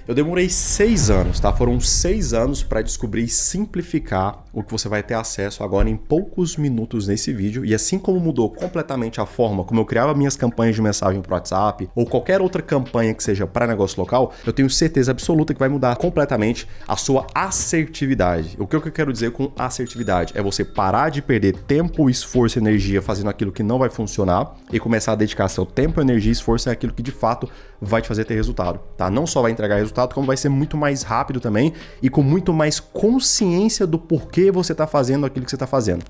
Eu demorei 6 anos, tá? Foram 6 anos para descobrir e simplificar o que você vai ter acesso agora em poucos minutos nesse vídeo. E assim como mudou completamente a forma como eu criava minhas campanhas de mensagem pro WhatsApp ou qualquer outra campanha que seja para negócio local, eu tenho certeza absoluta que vai mudar completamente a sua assertividade. O que eu quero dizer com assertividade? É você parar de perder tempo, esforço e energia fazendo aquilo que não vai funcionar e começar a dedicar seu tempo, energia e esforço naquilo que de fato vai te fazer ter resultado, tá? Não só vai entregar resultado, como vai ser muito mais rápido também e com muito mais consciência do porquê você está fazendo aquilo que você está fazendo.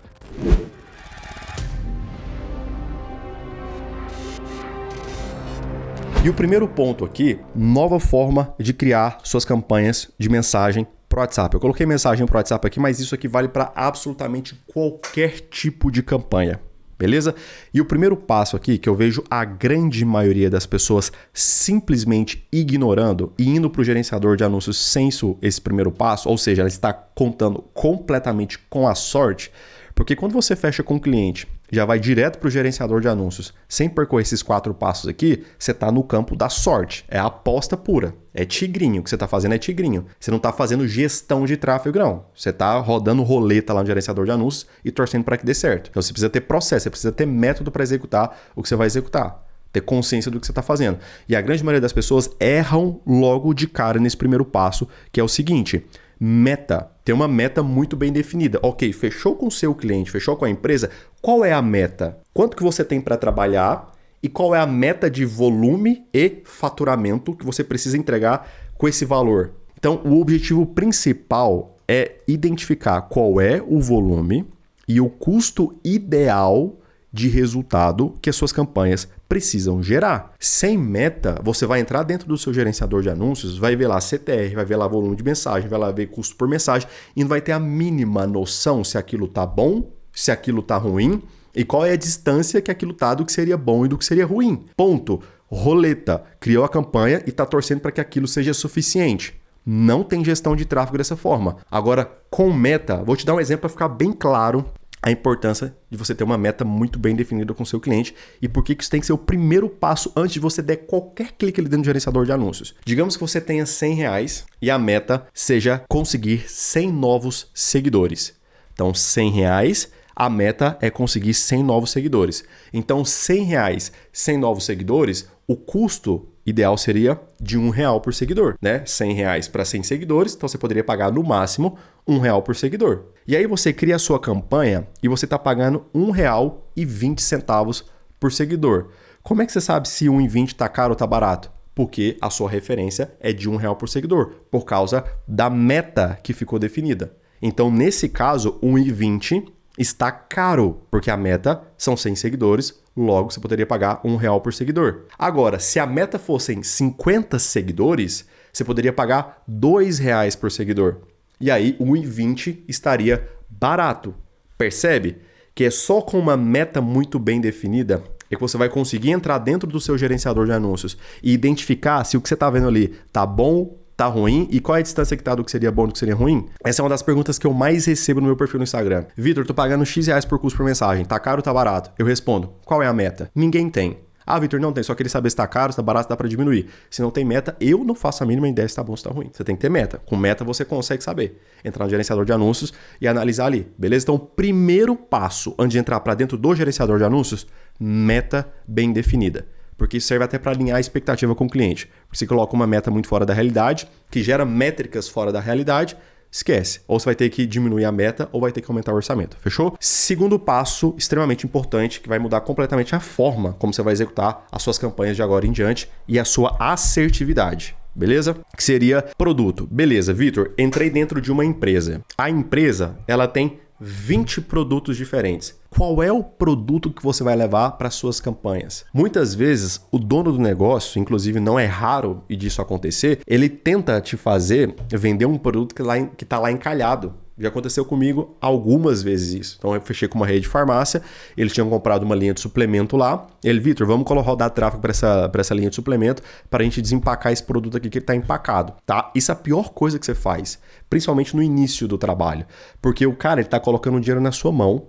E o primeiro ponto aqui, nova forma de criar suas campanhas de mensagem pro WhatsApp. Eu coloquei mensagem pro WhatsApp aqui, mas isso aqui vale para absolutamente qualquer tipo de campanha. Beleza? E o primeiro passo aqui, que eu vejo a grande maioria das pessoas simplesmente ignorando e indo para o gerenciador de anúncios sem esse primeiro passo, ou seja, ela está contando completamente com a sorte, porque quando você fecha com o cliente, já vai direto para o gerenciador de anúncios, sem percorrer esses 4 passos aqui, você está no campo da sorte. É a aposta pura. É tigrinho. O que você está fazendo é tigrinho. Você não está fazendo gestão de tráfego, não. Você está rodando roleta lá no gerenciador de anúncios e torcendo para que dê certo. Então você precisa ter processo, você precisa ter método para executar o que você vai executar. Ter consciência do que você está fazendo. E a grande maioria das pessoas erram logo de cara nesse primeiro passo, que é o seguinte: meta. Tem uma meta muito bem definida. Ok, fechou com o seu cliente, fechou com a empresa. Qual é a meta? Quanto que você tem para trabalhar e qual é a meta de volume e faturamento que você precisa entregar com esse valor? Então, o objetivo principal é identificar qual é o volume e o custo ideal de resultado que as suas campanhas precisam gerar. Sem meta, você vai entrar dentro do seu gerenciador de anúncios, vai ver lá CTR, vai ver lá volume de mensagem, vai lá ver custo por mensagem e não vai ter a mínima noção se aquilo tá bom, se aquilo tá ruim e qual é a distância que aquilo tá do que seria bom e do que seria ruim. Ponto. Roleta. Criou a campanha e tá torcendo para que aquilo seja suficiente. Não tem gestão de tráfego dessa forma. Agora, com meta, vou te dar um exemplo para ficar bem claro a importância de você ter uma meta muito bem definida com o seu cliente e por que isso tem que ser o primeiro passo antes de você der qualquer clique ali dentro do gerenciador de anúncios. Digamos que você tenha R$100 e a meta seja conseguir 100 novos seguidores. Então, R$100, a meta é conseguir 100 novos seguidores. Então, R$100, 100 novos seguidores, o custo ideal seria de R$1 por seguidor, né? R$100 para 100 seguidores, então você poderia pagar no máximo R$1 por seguidor. E aí você cria a sua campanha e você está pagando R$1,20 por seguidor. Como é que você sabe se R$1,20 está caro ou está barato? Porque a sua referência é de R$1 por seguidor, por causa da meta que ficou definida. Então, nesse caso, R$1,20 está caro, porque a meta são 100 seguidores, logo você poderia pagar R$1 por seguidor. Agora, se a meta fossem 50 seguidores, você poderia pagar R$2 por seguidor. E aí, R$1,20 estaria barato. Percebe? Que é só com uma meta muito bem definida é que você vai conseguir entrar dentro do seu gerenciador de anúncios e identificar se o que você está vendo ali tá bom, tá ruim e qual é a distância que tá do que seria bom e do que seria ruim? Essa é uma das perguntas que eu mais recebo no meu perfil no Instagram. Vitor, tô pagando X por custo por mensagem. Tá caro ou tá barato? Eu respondo, qual é a meta? Ninguém tem. Ah, Vitor, não tem. Só queria saber se tá caro, se tá barato, dá pra diminuir. Se não tem meta, eu não faço a mínima ideia se tá bom ou se tá ruim. Você tem que ter meta. Com meta você consegue saber. Entrar no gerenciador de anúncios e analisar ali. Beleza? Então, primeiro passo, antes de entrar para dentro do gerenciador de anúncios, meta bem definida. Porque isso serve até para alinhar a expectativa com o cliente. Porque você coloca uma meta muito fora da realidade, que gera métricas fora da realidade, esquece. Ou você vai ter que diminuir a meta ou vai ter que aumentar o orçamento. Fechou? Segundo passo, extremamente importante, que vai mudar completamente a forma como você vai executar as suas campanhas de agora em diante e a sua assertividade. Beleza? Que seria produto. Beleza, Vitor, entrei dentro de uma empresa. A empresa, ela tem 20 produtos diferentes. Qual é o produto que você vai levar para suas campanhas? Muitas vezes, o dono do negócio, inclusive não é raro e disso acontecer, ele tenta te fazer vender um produto que está lá encalhado. Já aconteceu comigo algumas vezes isso. Então eu fechei com uma rede de farmácia, eles tinham comprado uma linha de suplemento lá. Ele, Vitor, vamos rodar tráfego para essa linha de suplemento para a gente desempacar esse produto aqui que está empacado, tá? Isso é a pior coisa que você faz, principalmente no início do trabalho. Porque o cara está colocando dinheiro na sua mão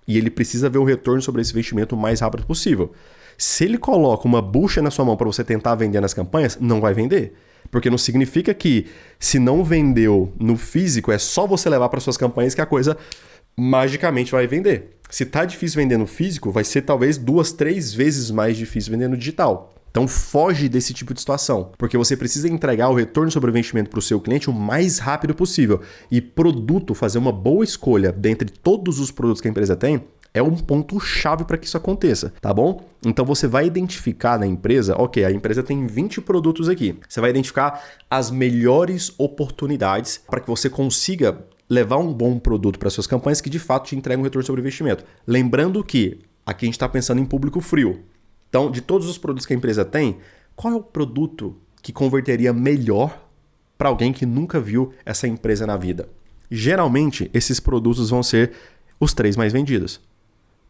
e ele precisa ver o retorno sobre esse investimento o mais rápido possível. Se ele coloca uma bucha na sua mão para você tentar vender nas campanhas, não vai vender. Porque não significa que se não vendeu no físico, é só você levar para suas campanhas que a coisa magicamente vai vender. Se tá difícil vender no físico, vai ser talvez 2, 3 vezes mais difícil vender no digital. Então foge desse tipo de situação, porque você precisa entregar o retorno sobre o investimento para o seu cliente o mais rápido possível. E produto, fazer uma boa escolha dentre todos os produtos que a empresa tem, é um ponto-chave para que isso aconteça, tá bom? Então você vai identificar na empresa, ok, a empresa tem 20 produtos aqui. Você vai identificar as melhores oportunidades para que você consiga levar um bom produto para suas campanhas que de fato te entregam um retorno sobre o investimento. Lembrando que aqui a gente está pensando em público frio. Então, de todos os produtos que a empresa tem, qual é o produto que converteria melhor para alguém que nunca viu essa empresa na vida? Geralmente, esses produtos vão ser os 3 mais vendidos.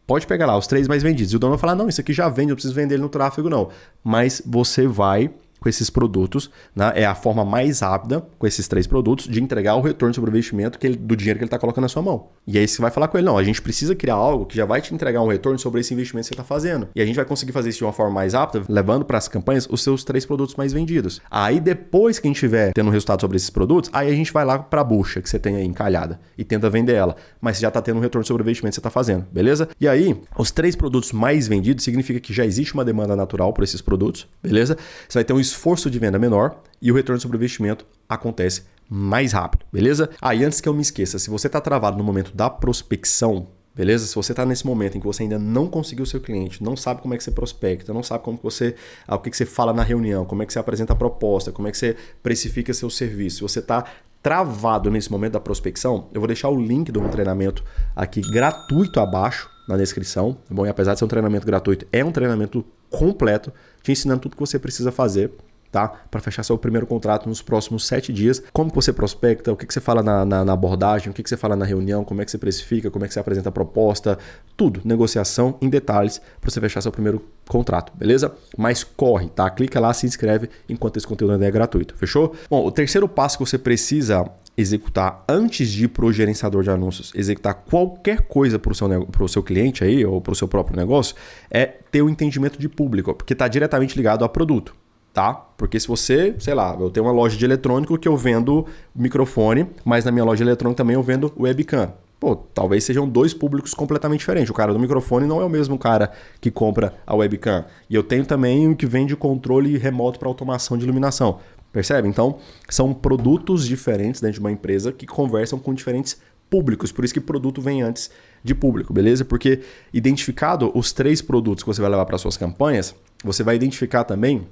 Pode pegar lá os 3 mais vendidos. E o dono vai falar, não, isso aqui já vende, eu preciso vender ele no tráfego, não. Mas você vai com esses produtos, né? É a forma mais rápida, com esses 3 produtos, de entregar o retorno sobre o investimento do dinheiro que ele está colocando na sua mão. E aí você vai falar com ele, não, a gente precisa criar algo que já vai te entregar um retorno sobre esse investimento que você está fazendo. E a gente vai conseguir fazer isso de uma forma mais rápida, levando para as campanhas os seus 3 produtos mais vendidos. Aí depois que a gente estiver tendo um resultado sobre esses produtos, aí a gente vai lá para a bucha que você tem aí encalhada e tenta vender ela. Mas você já está tendo um retorno sobre o investimento que você está fazendo, beleza? E aí, os 3 produtos mais vendidos significa que já existe uma demanda natural por esses produtos, beleza? Você vai ter um esforço de venda menor e o retorno sobre o investimento acontece mais rápido, beleza? Aí, antes que eu me esqueça, se você está travado no momento da prospecção, beleza? Se você está nesse momento em que você ainda não conseguiu o seu cliente, não sabe como é que você prospecta, não sabe como que você, o que você fala na reunião, como é que você apresenta a proposta, como é que você precifica seu serviço, se você está travado nesse momento da prospecção, eu vou deixar o link do meu treinamento aqui gratuito abaixo na descrição. Bom, e apesar de ser um treinamento gratuito, é um treinamento completo, te ensinando tudo que você precisa fazer, tá? Para fechar seu primeiro contrato nos próximos 7 dias. Como que você prospecta, o que você fala na abordagem, o que você fala na reunião, como é que você precifica, como é que você apresenta a proposta, tudo, negociação em detalhes para você fechar seu primeiro contrato, beleza? Mas corre, tá? Clica lá, se inscreve enquanto esse conteúdo ainda é gratuito, fechou? Bom, o terceiro passo que você precisa executar antes de ir para o gerenciador de anúncios, executar qualquer coisa para o seu cliente aí ou para o seu próprio negócio, é ter o entendimento de público, porque está diretamente ligado a produto. Tá? Porque se você, sei lá, eu tenho uma loja de eletrônico que eu vendo microfone, mas na minha loja de eletrônico também eu vendo webcam. Pô, talvez sejam 2 públicos completamente diferentes. O cara do microfone não é o mesmo cara que compra a webcam. E eu tenho também o que vende controle remoto para automação de iluminação. Percebe? Então, são produtos diferentes dentro de uma empresa que conversam com diferentes públicos. Por isso que produto vem antes de público, beleza? Porque identificado os 3 produtos que você vai levar para suas campanhas, você vai identificar também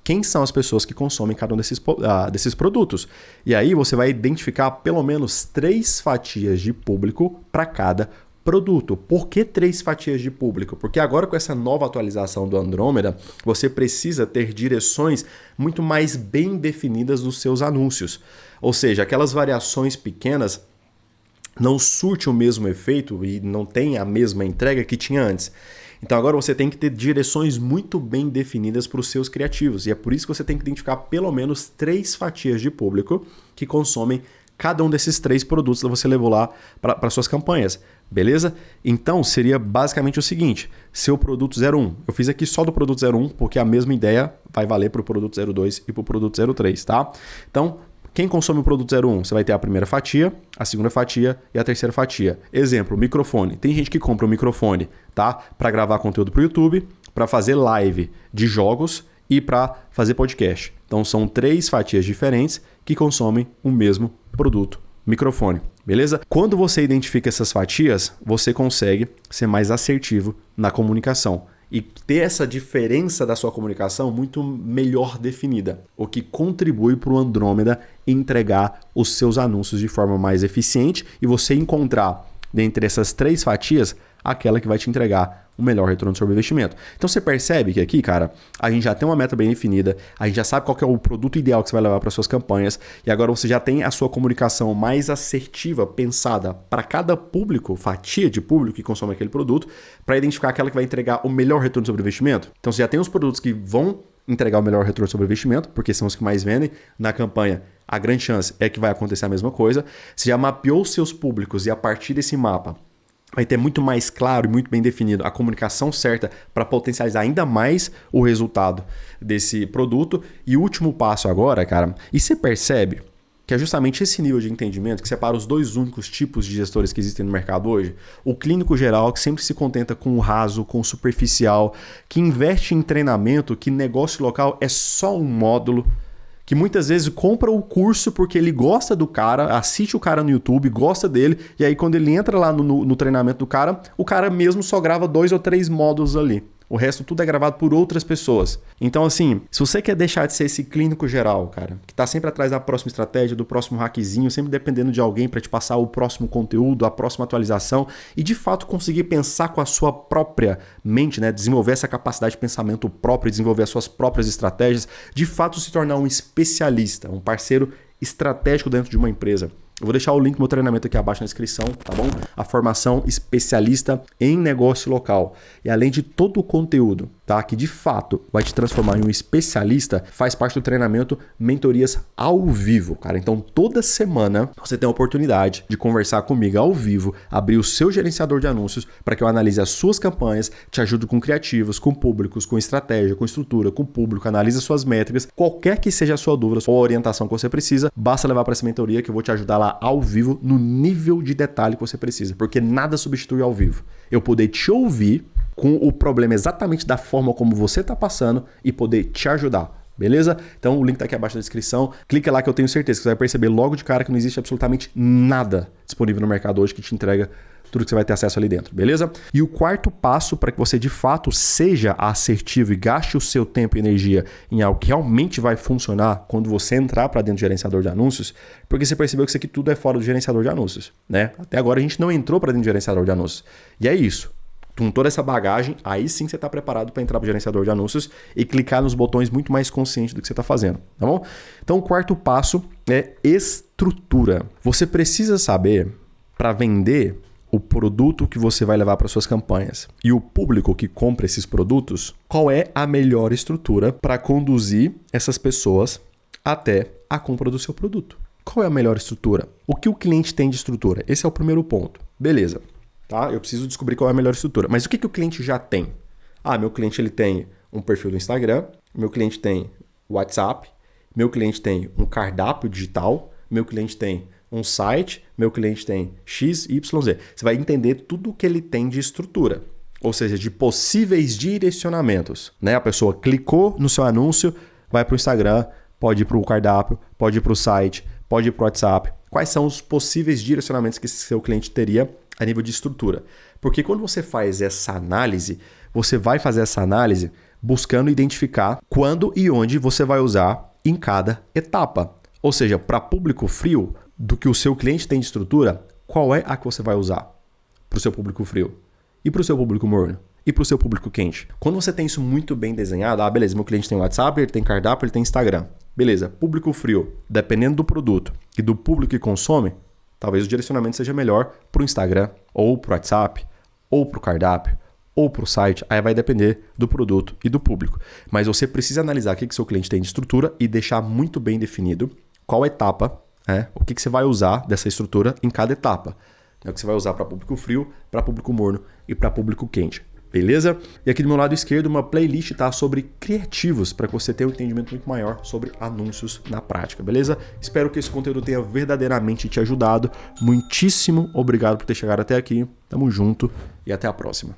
quem são as pessoas que consomem cada um desses produtos. E aí você vai identificar pelo menos 3 fatias de público para cada produto. Por que 3 fatias de público? Porque agora com essa nova atualização do Andrômeda, você precisa ter direções muito mais bem definidas nos seus anúncios. Ou seja, aquelas variações pequenas não surtem o mesmo efeito e não tem a mesma entrega que tinha antes. Então agora você tem que ter direções muito bem definidas para os seus criativos. E é por isso que você tem que identificar pelo menos 3 fatias de público que consomem cada um desses 3 produtos que você levou lá para suas campanhas. Beleza? Então seria basicamente o seguinte: seu produto 01. Eu fiz aqui só do produto 01 porque a mesma ideia vai valer para o produto 02 e para o produto 03, tá? Então, quem consome o produto 01? Você vai ter a primeira fatia, a segunda fatia e a terceira fatia. Exemplo, microfone. Tem gente que compra um microfone, tá? Para gravar conteúdo para o YouTube, para fazer live de jogos e para fazer podcast. Então são 3 fatias diferentes que consomem o mesmo produto, microfone. Beleza? Quando você identifica essas fatias, você consegue ser mais assertivo na comunicação e ter essa diferença da sua comunicação muito melhor definida, o que contribui para o Andrômeda entregar os seus anúncios de forma mais eficiente e você encontrar, dentre essas 3 fatias, aquela que vai te entregar o melhor retorno sobre o investimento. Então você percebe que aqui, cara, a gente já tem uma meta bem definida, a gente já sabe qual que é o produto ideal que você vai levar para suas campanhas e agora você já tem a sua comunicação mais assertiva, pensada para cada público, fatia de público que consome aquele produto, para identificar aquela que vai entregar o melhor retorno sobre o investimento. Então você já tem os produtos que vão entregar o melhor retorno sobre o investimento, porque são os que mais vendem na campanha. A grande chance é que vai acontecer a mesma coisa. Você já mapeou os seus públicos e a partir desse mapa vai ter muito mais claro e muito bem definido a comunicação certa para potencializar ainda mais o resultado desse produto. E o último passo agora, cara, e você percebe que é justamente esse nível de entendimento que separa os dois únicos tipos de gestores que existem no mercado hoje. O clínico geral, que sempre se contenta com o raso, com o superficial, que investe em treinamento, que negócio local é só um módulo, que muitas vezes compra o curso porque ele gosta do cara, assiste o cara no YouTube, gosta dele, e aí quando ele entra lá no treinamento do cara, o cara mesmo só grava 2 ou 3 módulos ali. O resto tudo é gravado por outras pessoas. Então, assim, se você quer deixar de ser esse clínico geral, cara, que tá sempre atrás da próxima estratégia, do próximo hackzinho, sempre dependendo de alguém para te passar o próximo conteúdo, a próxima atualização, e de fato conseguir pensar com a sua própria mente, né? Desenvolver essa capacidade de pensamento próprio, desenvolver as suas próprias estratégias, de fato se tornar um especialista, um parceiro estratégico dentro de uma empresa. Eu vou deixar o link do meu treinamento aqui abaixo na descrição, tá bom? A formação especialista em negócio local. E além de todo o conteúdo, tá? Que de fato vai te transformar em um especialista, faz parte do treinamento Mentorias ao Vivo, cara. Então toda semana você tem a oportunidade de conversar comigo ao vivo, abrir o seu gerenciador de anúncios para que eu analise as suas campanhas, te ajude com criativos, com públicos, com estratégia, com estrutura, com público, analise as suas métricas. Qualquer que seja a sua dúvida ou a orientação que você precisa, basta levar para essa mentoria que eu vou te ajudar lá ao vivo no nível de detalhe que você precisa, porque nada substitui ao vivo. Eu poder te ouvir com o problema exatamente da forma como você está passando e poder te ajudar. Beleza? Então o link está aqui abaixo na descrição. Clica lá que eu tenho certeza que você vai perceber logo de cara que não existe absolutamente nada disponível no mercado hoje que te entrega tudo que você vai ter acesso ali dentro, beleza? E o quarto passo para que você de fato seja assertivo e gaste o seu tempo e energia em algo que realmente vai funcionar quando você entrar para dentro do gerenciador de anúncios, porque você percebeu que isso aqui tudo é fora do gerenciador de anúncios, né? Até agora a gente não entrou para dentro do gerenciador de anúncios. E é isso. Com toda essa bagagem, aí sim você está preparado para entrar para o gerenciador de anúncios e clicar nos botões muito mais consciente do que você está fazendo, tá bom? Então o quarto passo é estrutura. Você precisa saber, para vender o produto que você vai levar para suas campanhas e o público que compra esses produtos, qual é a melhor estrutura para conduzir essas pessoas até a compra do seu produto. Qual é a melhor estrutura? O que o cliente tem de estrutura? Esse é o primeiro ponto. Beleza. Tá? Eu preciso descobrir qual é a melhor estrutura. Mas o que o cliente já tem? Ah, meu cliente ele tem um perfil do Instagram, meu cliente tem WhatsApp, meu cliente tem um cardápio digital, meu cliente tem um site, meu cliente tem X, Y, Z. Você vai entender tudo o que ele tem de estrutura, ou seja, de possíveis direcionamentos, né? A pessoa clicou no seu anúncio, vai para o Instagram, pode ir para o cardápio, pode ir para o site, pode ir para o WhatsApp. Quais são os possíveis direcionamentos que esse seu cliente teria a nível de estrutura? Porque quando você faz essa análise, você vai fazer essa análise buscando identificar quando e onde você vai usar em cada etapa. Ou seja, para público frio, do que o seu cliente tem de estrutura, qual é a que você vai usar para o seu público frio? E para o seu público morno? E para o seu público quente? Quando você tem isso muito bem desenhado, beleza, meu cliente tem WhatsApp, ele tem cardápio, ele tem Instagram. Beleza, público frio, dependendo do produto e do público que consome, talvez o direcionamento seja melhor para o Instagram, ou para o WhatsApp, ou para o cardápio, ou para o site. Aí vai depender do produto e do público. Mas você precisa analisar o que seu cliente tem de estrutura e deixar muito bem definido qual etapa, o que você vai usar dessa estrutura em cada etapa. O que você vai usar para público frio, para público morno e para público quente. Beleza? E aqui do meu lado esquerdo uma playlist sobre criativos para que você tenha um entendimento muito maior sobre anúncios na prática, beleza? Espero que esse conteúdo tenha verdadeiramente te ajudado. Muitíssimo obrigado por ter chegado até aqui. Tamo junto e até a próxima.